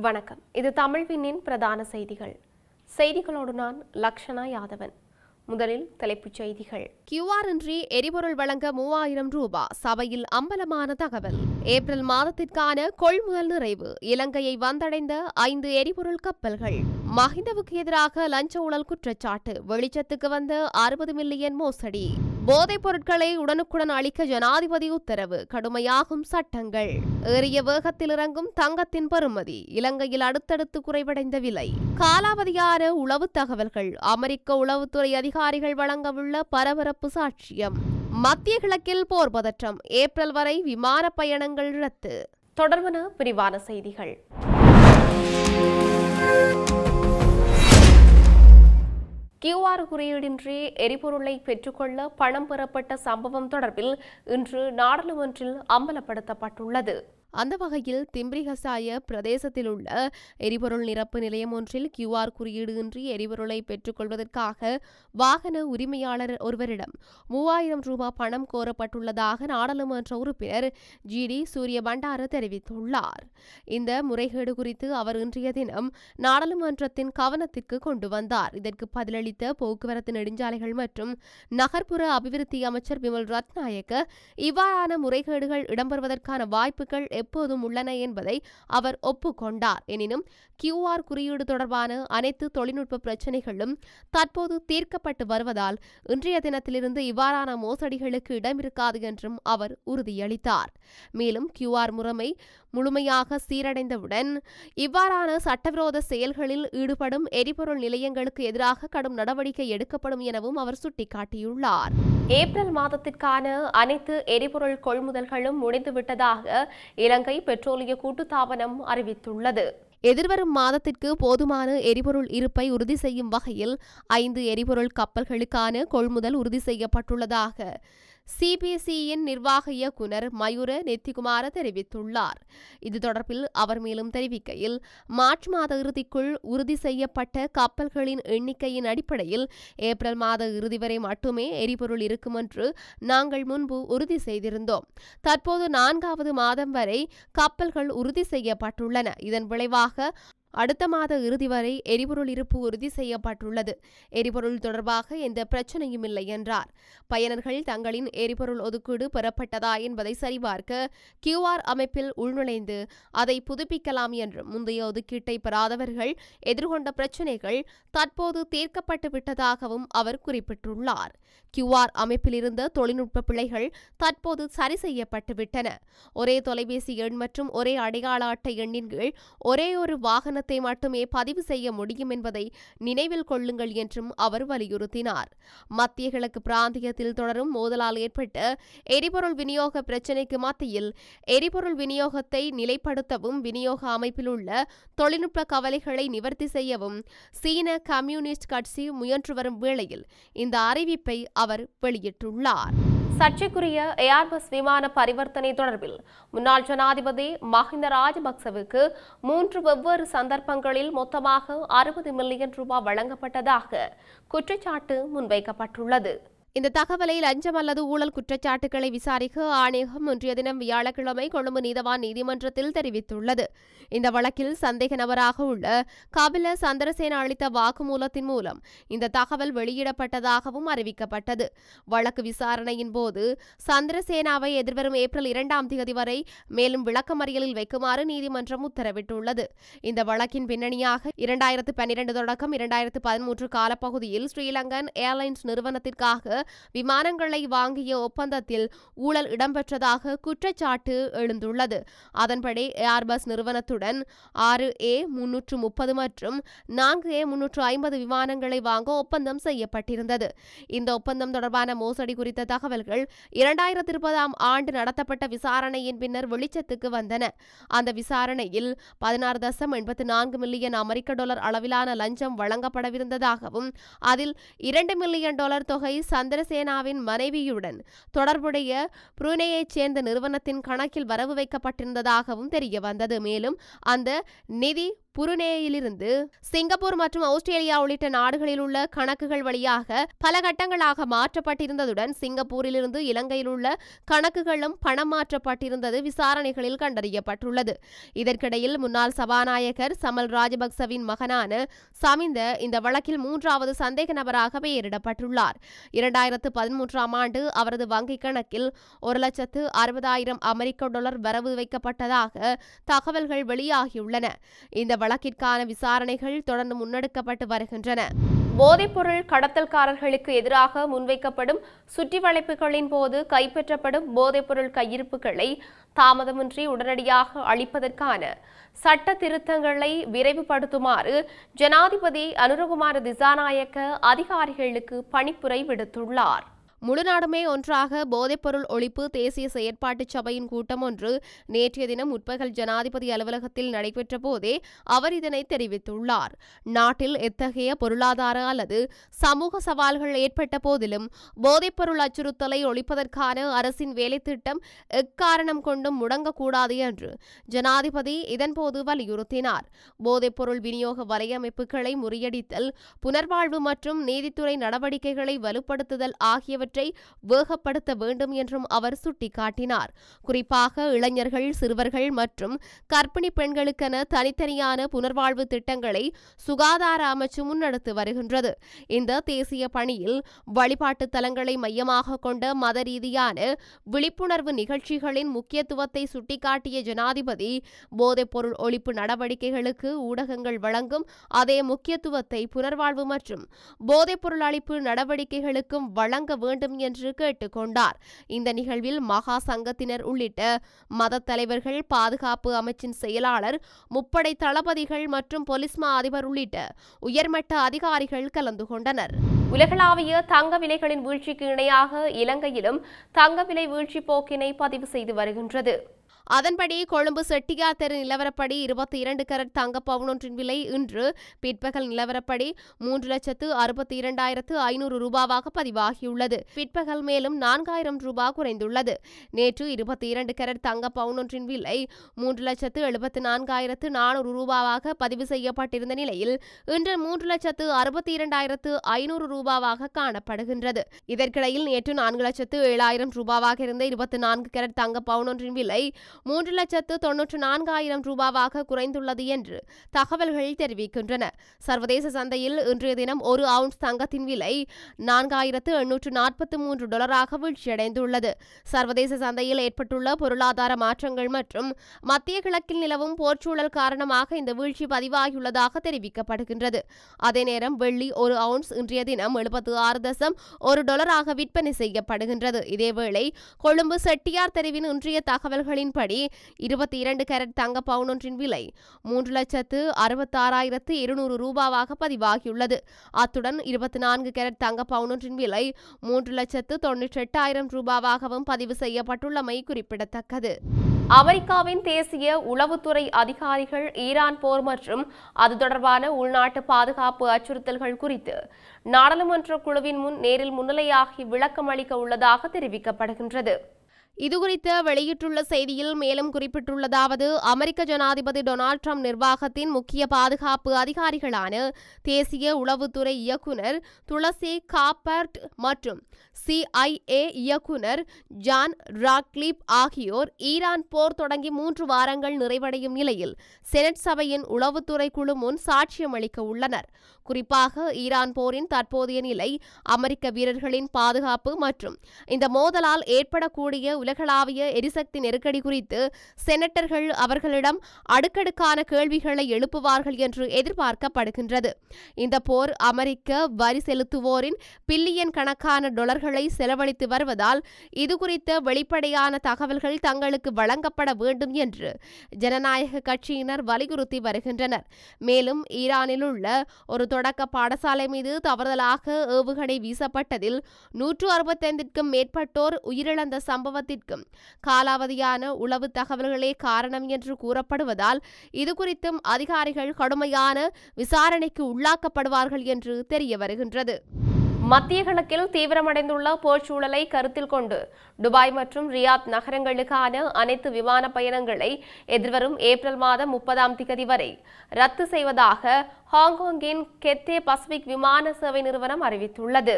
வணக்கம். இது தமிழ்வினின் பிரதான செய்திகளோடு நான் லக்ஷனா யாதவன். முதலில் தலைப்புச் செய்திகள். QR இன்றி எரிபொருள் வழங்க 3000 ரூபாய் சபையில் அம்பலமான தகவல். ஏப்ரல் மாதத்திற்கான கொள்முதல் நிறைவு. இலங்கையை வந்தடைந்த 5 எரிபொருள் கப்பல்கள். மஹிந்தவுக்கு எதிராக லஞ்ச ஊழல் குற்றச்சாட்டு. வெளிச்சத்துக்கு வந்த 60 மில்லியன் மோசடி. போதைப் பொருட்களை உடனுக்குடன் அளிக்க ஜனாதிபதி உத்தரவு. கடுமையாகும் சட்டங்கள். ஏறிய வேகத்தில் இறங்கும் தங்கத்தின் பெறுமதி. இலங்கையில் அடுத்தடுத்து குறைவடைந்த விலை. காலாவதியான உளவு தகவல்கள். அமெரிக்க உளவுத்துறை அதிகாரிகள் வழங்கவுள்ள பரபரப்பு சாட்சியம். மத்திய கிழக்கில் போர் பதற்றம். ஏப்ரல் வரை விமான பயணங்கள் ரத்து. தொடர்பான விரிவான செய்திகள். QR குறியீடின்றி எரிபொருளை பெற்றுக்கொள்ள பணம் பெறப்பட்ட சம்பவம் தொடர்பில் இன்று நாடாளுமன்றில் அம்பலப்படுத்தப்பட்டுள்ளது. அந்த வகையில் திம்பிரிகசாய பிரதேசத்தில் உள்ள எரிபொருள் நிரப்பு நிலையம் ஒன்றில் QR குறியீடு இன்றி எரிபொருளை பெற்றுக்கொள்வதற்காக வாகன உரிமையாளர் ஒருவரிடம் 3000 ரூபாய் பணம் கோரப்பட்டுள்ளதாக நாடாளுமன்ற உறுப்பினர் GD சூரிய பண்டார தெரிவித்துள்ளார். இந்த முறைகேடு குறித்து அவர் இன்றைய தினம் நாடாளுமன்றத்தின் கவனத்திற்கு கொண்டு வந்தார். இதற்கு பதிலளித்த போக்குவரத்து நெடுஞ்சாலைகள் மற்றும் நகர்ப்புற அபிவிருத்தி அமைச்சர் விமல் ரத்நாயக்க இவ்வாறான முறைகேடுகள் இடம்பெறுவதற்கான வாய்ப்புகள் எப்போதும் உள்ளன என்பதை அவர் ஒப்புக்கொண்டார். எனினும் QR குறியீடு தொடர்பான அனைத்து தொழில்நுட்ப பிரச்சினைகளும் தற்போது தீர்க்கப்பட்டு வருவதால் இன்றைய தினத்திலிருந்து இவ்வாறான மோசடிகளுக்கு இடமிருக்காது என்றும் அவர் உறுதியளித்தார். மேலும் QR முறைமை முழுமையாக சீரடைந்தவுடன் இவ்வாறான சட்டவிரோத செயல்களில் ஈடுபடும் எரிபொருள் நிலையங்களுக்கு எதிராக கடும் நடவடிக்கை எடுக்கப்படும் எனவும் அவர் சுட்டிக்காட்டியுள்ளார். ஏப்ரல் மாதத்திற்கான அனைத்து எரிபொருள் கொள்முதல்களும் முடிந்துவிட்டதாக இலங்கை பெட்ரோலிய கூட்டுத்தாபனம் அறிவித்துள்ளது. எதிர்வரும் மாதத்திற்கு போதுமான எரிபொருள் இருப்பை உறுதி செய்யும் வகையில் 5 எரிபொருள் கப்பல்களுக்கான கொள்முதல் உறுதி செய்யப்பட்டுள்ளதாக CPC-யின் நிர்வாக இயக்குனர் மயூர நெத்திகுமார தெரிவித்துள்ளார். இது தொடர்பில் அவர் மேலும் தெரிவிக்கையில், மார்ச் மாத இறுதிக்குள் உறுதி செய்யப்பட்ட கப்பல்களின் எண்ணிக்கையின் அடிப்படையில் ஏப்ரல் மாத இறுதி வரை மட்டுமே எரிபொருள் இருக்கும் என்று நாங்கள் முன்பு உறுதி செய்திருந்தோம். தற்போது 4வது மாதம் வரை கப்பல்கள் உறுதி செய்யப்பட்டுள்ளன. இதன் விளைவாக அடுத்த மாத இறுதி வரை எரிபொருள் இருப்பு உறுதி செய்யப்பட்டுள்ளது. எரிபொருள் தொடர்பாக எந்த பிரச்சனையும் இல்லை என்றார். பயனர்கள் தங்களின் எரிபொருள் ஒதுக்கீடு பெறப்பட்டதா என்பதை சரிபார்க்க QR அமைப்பில் உள்நுழைந்து அதை புதுப்பிக்கலாம் என்றும் முந்தைய ஒதுக்கீட்டை பெறாதவர்கள் எதிர்கொண்ட பிரச்சினைகள் தற்போது தீர்க்கப்பட்டு விட்டதாகவும் அவர் குறிப்பிட்டுள்ளார். QR அமைப்பில் இருந்த தொழில்நுட்ப பிழைகள் தற்போது சரி செய்யப்பட்டு விட்டன. ஒரே தொலைபேசி எண் மற்றும் ஒரே அடையாள அட்டை எண்ணின் கீழ் ஒரே ஒரு வாகன மட்டுமே பதிவு செய்ய முடியும் என்பதை நினைவில் கொள்ளுங்கள் என்றும் அவர் வலியுறுத்தினார். மத்திய கிழக்கு பிராந்தியத்தில் தொடரும் மோதலால் ஏற்பட்ட எரிபொருள் விநியோக பிரச்சினைக்கு மத்தியில் எரிபொருள் விநியோகத்தை நிலைப்படுத்தவும் விநியோக அமைப்பில் உள்ள தொழில்நுட்ப கவலைகளை நிவர்த்தி செய்யவும் சீன கம்யூனிஸ்ட் கட்சி முயன்று வரும் வேளையில் இந்த அறிவிப்பை அவர் வெளியிட்டுள்ளார். சர்ச்சைக்குரிய ஏர்பஸ் விமான பரிவர்த்தனை தொடர்பில் முன்னாள் ஜனாதிபதி மஹிந்த ராஜபக்சவுக்கு 3 வெவ்வேறு சந்தர்ப்பங்களில் மொத்தமாக 60 மில்லியன் ரூபாய் வழங்கப்பட்டதாக குற்றச்சாட்டு முன்வைக்கப்பட்டுள்ளது. இந்த தகவலை லஞ்சம் அல்லது ஊழல் குற்றச்சாட்டுகளை விசாரிக்க ஆணையகம் இன்றைய தினம் வியாழக்கிழமை கொழும்பு நீதவான் நீதிமன்றத்தில் தெரிவித்துள்ளது. இந்த வழக்கில் சந்தேக நபராக உள்ள கபில சந்திரசேன அளித்த வாக்குமூலத்தின் மூலம் இந்த தகவல் வெளியிடப்பட்டதாகவும் அறிவிக்கப்பட்டது. வழக்கு விசாரணையின் போது சந்திரசேனாவை எதிர்வரும் ஏப்ரல் 2ஆம் தேதி வரை மேலும் விளக்கமறியலில் வைக்குமாறு நீதிமன்றம் உத்தரவிட்டுள்ளது. இந்த வழக்கின் பின்னணியாக 2012 தொடக்கம் 2013 காலப்பகுதியில் ஸ்ரீலங்கன் ஏர்லைன்ஸ் நிறுவனத்திற்காக விமானங்களை வாங்கிய ஒப்பந்தத்தில் ஊழல் இடம்பெற்றதாக குற்றச்சாட்டு எழுந்துள்ளது. அதன்படி ஏர்பஸ் நிறுவனத்துடன் 6A330 மற்றும் 4A350 விமானங்களை வாங்க ஒப்பந்தம் செய்யப்பட்டிருந்தது. இந்த ஒப்பந்தம் தொடர்பான மோசடி குறித்த தகவல்கள் 2020ஆம் ஆண்டு நடத்தப்பட்ட விசாரணையின் பின்னர் வெளிச்சத்துக்கு வந்தன. அந்த விசாரணையில் 16.84 மில்லியன் அமெரிக்க டாலர் அளவிலான லஞ்சம் வழங்கப்படவிருந்ததாகவும் அதில் $2 மில்லியன் தொகை சந்திரசேனாவின் மனைவியுடன் தொடர்புடைய புருனேயைச் சேர்ந்த நிறுவனத்தின் கணக்கில் வரவு வைக்கப்பட்டிருந்ததாகவும் தெரிய வந்தது. மேலும் அந்த நிதி புருனேயிலிருந்து சிங்கப்பூர் மற்றும் ஆஸ்திரேலியா உள்ளிட்ட நாடுகளில் உள்ள கணக்குகள் வழியாக பல கட்டங்களாக மாற்றப்பட்டிருந்ததுடன் சிங்கப்பூரிலிருந்து இலங்கையில் உள்ள கணக்குகளும் பணம் மாற்றப்பட்டிருந்தது விசாரணைகளில் கண்டறியப்பட்டுள்ளது. இதற்கிடையில் முன்னாள் சபாநாயகர் சமல் ராஜபக்சவின் மகனான சமிந்த இந்த வழக்கில் 3வது சந்தேக நபராக பெயரிடப்பட்டுள்ளார். 2013ஆம் ஆண்டு அவரது வங்கிக் கணக்கில் 1,60,000 அமெரிக்க டாலர் வரவு வைக்கப்பட்டதாக தகவல்கள் வெளியாகியுள்ளன. இந்த வழக்கிற்கான விசாரணைகள் தொடர்ந்து முன்னெடுக்கப்பட்டு வருகின்றன. போதைப்பொருள் கடத்தல்காரர்களுக்கு எதிராக முன்வைக்கப்படும் சுற்றி வளைப்புகளின் போது கைப்பற்றப்படும் போதைப்பொருள் கையிருப்புகளை தாமதமின்றி உடனடியாக அளிப்பதற்கான சட்ட திருத்தங்களை விரைவுபடுத்துமாறு ஜனாதிபதி அனுரகுமார திசாநாயக்க அதிகாரிகளுக்கு பணிப்புரை விடுத்துள்ளார். முழு நாடுமே ஒன்றாக போதைப்பொருள் ஒழிப்பு தேசிய செயற்பாட்டு சபையின் கூட்டம் ஒன்று நேற்றைய தினம் முற்பகல் ஜனாதிபதி அலுவலகத்தில் நடைபெற்ற போதே அவர் இதனை தெரிவித்துள்ளார். நாட்டில் எத்தகைய பொருளாதார அல்லது சமூக சவால்கள் ஏற்பட்ட போதிலும் போதைப்பொருள் அச்சுறுத்தலை ஒழிப்பதற்கான அரசின் வேலைத்திட்டம் எக்காரணம் கொண்டும் முடங்கக்கூடாது என்று ஜனாதிபதி இதன்போது வலியுறுத்தினார். போதைப்பொருள் விநியோக வலையமைப்புகளை முறியடித்தல், புனர்வாழ்வு மற்றும் நீதித்துறை நடவடிக்கைகளை வலுப்படுத்துதல் ஆகியவற்றை வேகப்படுத்த வேண்டும் என்றும் அவர் சுட்டிக்காட்டினார். குறிப்பாக இளைஞர்கள், சிறுவர்கள் மற்றும் கர்ப்பிணி பெண்களுக்கென தனித்தனியான புனர்வாழ்வு திட்டங்களை சுகாதார அமைச்சு முன்னெடுத்து வருகின்றது. இந்த தேசிய பணியில் வழிபாட்டு தலங்களை மையமாக கொண்ட மத ரீதியான விழிப்புணர்வு நிகழ்ச்சிகளின் முக்கியத்துவத்தை சுட்டிக்காட்டிய ஜனாதிபதி போதைப்பொருள் ஒழிப்பு நடவடிக்கைகளுக்கு ஊடகங்கள் வழங்கும் அதே முக்கியத்துவத்தை புனர்வாழ்வு மற்றும் போதைப்பொருள் அழிப்பு நடவடிக்கைகளுக்கும் வழங்க வேண்டும் என்று கேட்டுக்கொண்டார். இந்த நிகழ்வில் மகா சங்கத்தினர் உள்ளிட்ட மத தலைவர்கள், பாதுகாப்பு அமைச்சின் செயலாளர், முப்படை தளபதிகள் மற்றும் போலீஸ் மா அதிபர் உள்ளிட்ட உயர்மட்ட அதிகாரிகள் கலந்து கொண்டனர். உலகளாவிய தங்க விலைகளின் வீழ்ச்சிக்கு இணையாக இலங்கையிலும் தங்க விலை வீழ்ச்சி போக்கினை பதிவு செய்து வருகின்றது. அதன்படி கொழும்பு செட்டியார் தெரு நிலவரப்படி 22 கரட் தங்க பவுனொன்றின் விலை இன்று பிற்பகல் நிலவரப்படி 3,62,500 ரூபாவாக பதிவாகியுள்ளது. பிற்பகல் மேலும் 4,000 ரூபாய் குறைந்துள்ளது. நேற்று 22 கரட் தங்க பவுனொன்றின் விலை 3,74,400 ரூபாவாக பதிவு செய்யப்பட்டிருந்த நிலையில் இன்று 3,62,500 ரூபாவாக காணப்படுகின்றது. இதற்கிடையில் நேற்று 4,07,000 ரூபாவாக இருந்த 24 கரட் தங்க பவுனொன்றின் விலை 3,94,000 ரூபாவாக குறைந்துள்ளது என்று தகவல்கள் தெரிவிக்கின்றன. சர்வதேச சந்தையில் இன்றைய தினம் ஒரு அவுன்ஸ் தங்கத்தின் விலை 4,843 டாலராக வீழ்ச்சியடைந்துள்ளது. சர்வதேச சந்தையில் ஏற்பட்டுள்ள பொருளாதார மாற்றங்கள் மற்றும் மத்திய கிழக்கில் நிலவும் போர்ச்சூழல் காரணமாக இந்த வீழ்ச்சி பதிவாகியுள்ளதாக தெரிவிக்கப்படுகின்றது. அதே நேரம் வெள்ளி ஒரு அவுன்ஸ் இன்றைய தினம் 76.1 டாலராக விற்பனை செய்யப்படுகின்றது. இதேவேளை கொழும்பு செட்டியார் தெருவின் இன்றைய தகவல்களின்படி 22 கேரட் தங்க பவுனொன்றின் விலை 3,66,200 ரூபாவாக பதிவாகியுள்ளது. அத்துடன் 24 கேரட் தங்க பவுனொன்றின் விலை 3,98,000 ரூபாவாகவும் பதிவு செய்யப்பட்டுள்ளமை குறிப்பிடத்தக்கது. அமெரிக்காவின் தேசிய உளவுத்துறை அதிகாரிகள் ஈரான் போர் மற்றும் அது தொடர்பான உள்நாட்டு பாதுகாப்பு அச்சுறுத்தல்கள் குறித்து நாடாளுமன்ற குழுவின் முன் நேரில் முன்னிலையாகி விளக்கம் அளிக்க உள்ளதாக தெரிவிக்கப்படுகின்றது. இதுகுறித்து வெளியிட்டுள்ள செய்தியில் மேலும் குறிப்பிட்டுள்ளதாவது, அமெரிக்க ஜனாதிபதி டொனால்ட் ட்ரம்ப் நிர்வாகத்தின் முக்கிய பாதுகாப்பு அதிகாரிகளான தேசிய உளவுத்துறை இயக்குனர் துளசி காப்பர்ட் மற்றும் CIA இயக்குனர் ஜான் ராட்க்ளிப் ஆகியோர் ஈரான் போர் தொடங்கி 3 வாரங்கள் நிறைவடையும் நிலையில் செனட் சபையின் உளவுத்துறை குழு முன் சாட்சியம் அளிக்க உள்ளனர். குறிப்பாக ஈரான் போரின் தற்போதைய நிலை, அமெரிக்க வீரர்களின் பாதுகாப்பு மற்றும் இந்த மோதலால் ஏற்படக்கூடிய உலகளாவிய எரிசக்தி நெருக்கடி குறித்து செனட்டர்கள் அவர்களிடம் அடுக்கடுக்கான கேள்விகளை எழுப்புவார்கள் என்று எதிர்பார்க்கப்படுகின்றது. இந்த போர் அமெரிக்க வரி செலுத்துவோரின் பில்லியன் கணக்கான டாலர்களை செலவழித்து வருவதால் இதுகுறித்த வெளிப்படையான தகவல்கள் தங்களுக்கு வழங்கப்பட வேண்டும் என்று ஜனநாயக கட்சியினர் வலியுறுத்தி வருகின்றனர். மேலும் ஈரானில் உள்ள ஒரு தொடக்க பாடசாலை மீது தவறுதலாக ஏவுகணை வீசப்பட்டதில் 165க்கும் மேற்பட்டோர் உயிரிழந்த சம்பவத்திற்கும் காலாவதியான உளவு தகவல்களே காரணம் என்று கூறப்படுவதால் இதுகுறித்தும் அதிகாரிகள் கடுமையான விசாரணைக்கு உள்ளாக்கப்படுவார்கள் என்று தெரிய வருகின்றது. மத்திய கிழக்கில் தீவிரமடைந்துள்ள போர்ச்சூழலை கருத்தில் கொண்டு துபாய் மற்றும் ரியாத் நகரங்களுக்கான அனைத்து விமான பயணங்களை எதிர்வரும் ஏப்ரல் மாதம் 30ஆம் தேதி வரை ரத்து செய்வதாக ஹாங்காங்கின் கெத்தே பசிபிக் விமான சேவை நிறுவனம் அறிவித்துள்ளது.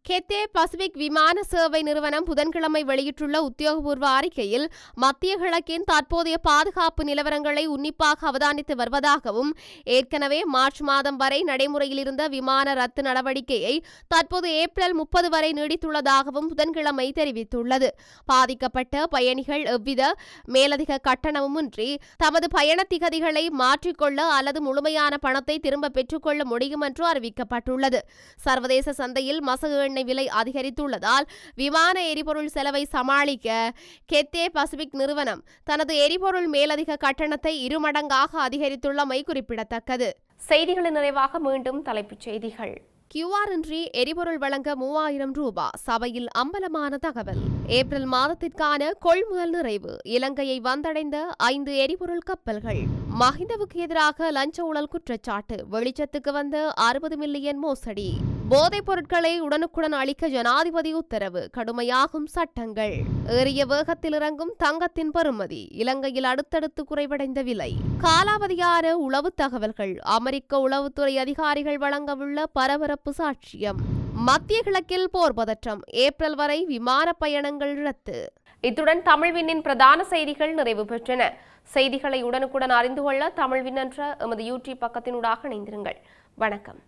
கெத்தே பசிபிக் விமான சேவை நிறுவனம் புதன்கிழமை வெளியிட்டுள்ள உத்தியோகபூர்வ அறிக்கையில் மத்திய கிழக்கின் தற்போதைய பாதுகாப்பு நிலவரங்களை உன்னிப்பாக அவதானித்து வருவதாகவும் ஏற்கனவே மார்ச் மாதம் வரை நடைமுறையில் இருந்த விமான ரத்து நடவடிக்கையை தற்போது ஏப்ரல் 30 வரை நீடித்துள்ளதாகவும் புதன்கிழமை தெரிவித்துள்ளது. பாதிக்கப்பட்ட பயணிகள் எவ்வித மேலதிக கட்டணமுமின்றி தமது பயண திகதிகளை மாற்றிக்கொள்ள அல்லது முழுமையான பணத்தை திரும்ப பெற்றுக்கொள்ள முடியும் என்று அறிவிக்கப்பட்டுள்ளது. சர்வதேச சந்தையில் மசகு விலை அதிகரித்துள்ளதால் விமான எரிபொருள் செலவை சமாளிக்க கெத்தே பசிபிக் நிறுவனம் தனது எரிபொருள் மேலதிக கட்டணத்தை 2 மடங்காக அதிகரித்துள்ளமை குறிப்பிடத்தக்கது. செய்திகளின் நிறைவாக மீண்டும் தலைப்புச் செய்திகள். QR இன்றி எரிபொருள் வழங்க 3000 ரூபாய் சபையில் அம்பலமான தகவல். ஏப்ரல் மாதத்திற்கான கொள்முதல் நிறைவு. இலங்கையை வந்தடைந்த 5 எரிபொருள் கப்பல்கள். மஹிந்தவுக்கு எதிராக லஞ்ச ஊழல் குற்றச்சாட்டு. வெளிச்சத்துக்கு வந்த 60 மில்லியன் மோசடி. போதைப் பொருட்களை உடனுக்குடன் அளிக்க ஜனாதிபதி உத்தரவு. கடுமையாகும் சட்டங்கள். ஏறிய வேகத்தில் இறங்கும் தங்கத்தின் பெறுமதி. இலங்கையில் அடுத்தடுத்து குறைவடைந்த விலை. காலாவதியான உளவு தகவல்கள். அமெரிக்க உளவுத்துறை அதிகாரிகள் வழங்கவுள்ள பரபரப்பு சாட்சியம். மத்திய கிழக்கில் போர் பதற்றம். ஏப்ரல் வரை விமான பயணங்கள் ரத்து. இத்துடன் தமிழ்விண்ணின் பிரதான செய்திகள் நிறைவு பெற்றன. செய்திகளை உடனுக்குடன் அறிந்து கொள்ள தமிழ்வின் என்ற எமது யூடியூப் பக்கத்தினூடாக இணைந்திருங்கள். வணக்கம்.